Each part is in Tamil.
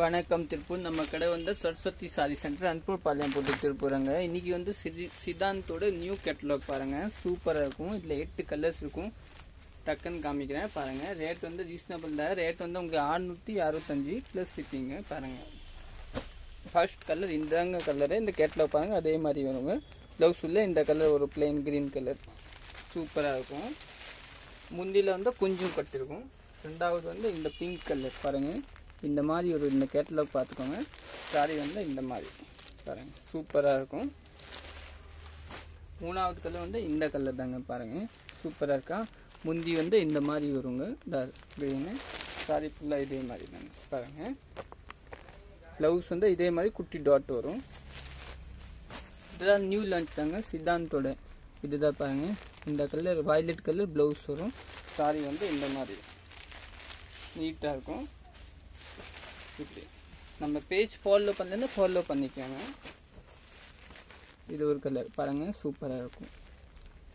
வணக்கம் திருப்பூர். நம்ம கடை வந்து சரஸ்வதி சாரி சென்டர் அன்பூர் பாளையம் போட்டு திருப்பூருங்க. இன்னைக்கு வந்து சித்தாந்தோட நியூ கேட்டலாக் பாருங்க, சூப்பராக இருக்கும். இதில் 8 கலர்ஸ் இருக்கும். டக்குன்னு காமிக்கிறேன் பாருங்க. ரேட் வந்து ரீசனபிள் தான். ரேட் வந்து உங்களுக்கு 665 ப்ளஸ் ஷிப்பிங்க. பாருங்க, ஃபர்ஸ்ட் கலர் இந்தாங்க கலரு. இந்த கேட்டலாக் பாருங்க, அதே மாதிரி வருங்க. ப்ளவுஸ் உள்ள இந்த கலர் ஒரு பிளெயின் கிரீன் கலர் சூப்பராக இருக்கும். முந்தியில் வந்து கொஞ்சம் கட்டிருக்கும். ரெண்டாவது வந்து இந்த பிங்க் கலர் பாருங்கள். இந்த மாதிரி ஒரு இந்த கேட்டலாக் பார்த்துக்கோங்க. சாரி வந்து இந்த மாதிரி பாருங்கள், சூப்பராக இருக்கும். மூணாவது கலர் வந்து இந்த கலர் தாங்க பாருங்கள், சூப்பராக இருக்கா. முந்தி வந்து இந்த மாதிரி வருங்க, டார்க் க்ரீனு. சாரி ஃபுல்லாக இதே மாதிரி தாங்க பாருங்கள். ப்ளவுஸ் வந்து இதே மாதிரி குட்டி டாட் வரும். இதெல்லாம் நியூ லான்ச் தாங்க சித்தாந்தோட. இதுதான் பாருங்கள், இந்த கலர் வயலட் கலர் ப்ளவுஸ் வரும். சாரி வந்து இந்த மாதிரி நீட்டாக இருக்கும். இப்படி நம்ம பேஜ் ஃபாலோ பண்ணலன்னா ஃபாலோ பண்ணிக்கோங்க. இது ஒரு கலர் பாருங்கள், சூப்பராக இருக்கும்.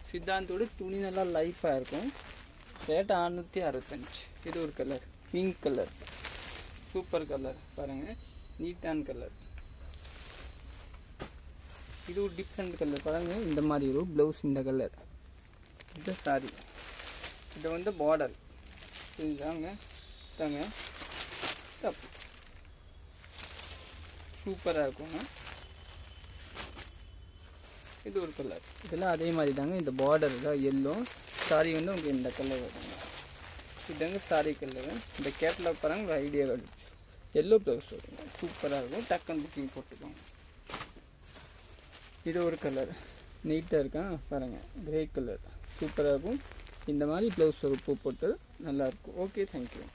சித்தாந்தோட துணி நல்லா லைஃபாக இருக்கும். ரேட் 665. இது ஒரு colour pink colour, super colour பாருங்கள், நீட்டான கலர். இது ஒரு டிஃப்ரெண்ட் கலர் பாருங்கள். இந்த மாதிரி ஒரு ப்ளவுஸ் இந்த கலர். இது சாரி, இது வந்து பார்டர் புரிஞ்சுதாங்க தாங்க. தப்பு சூப்பராக இருக்குங்க. இது ஒரு கலர். இதெல்லாம் அதே மாதிரி தாங்க. இந்த பார்டர் தான் எல்லோ. சாரி வந்து உங்களுக்கு இந்த கலர் வருங்க. இதுதாங்க சாரி கலரு. இந்த கேட்டலாக் பாருங்க, ஐடியா கிடச்சி. எல்லோ ப்ளவுஸ் வருங்க, சூப்பராக இருக்கும். டக்குன்னு புக்கிங் போட்டுக்கோங்க. இது ஒரு கலர் நீட்டாக இருக்கா பாருங்கள், கிரே கலர் சூப்பராக இருக்கும். இந்த மாதிரி ப்ளவுஸ் ஒரு பூ போட்டு நல்லாயிருக்கும். Okay, thank you.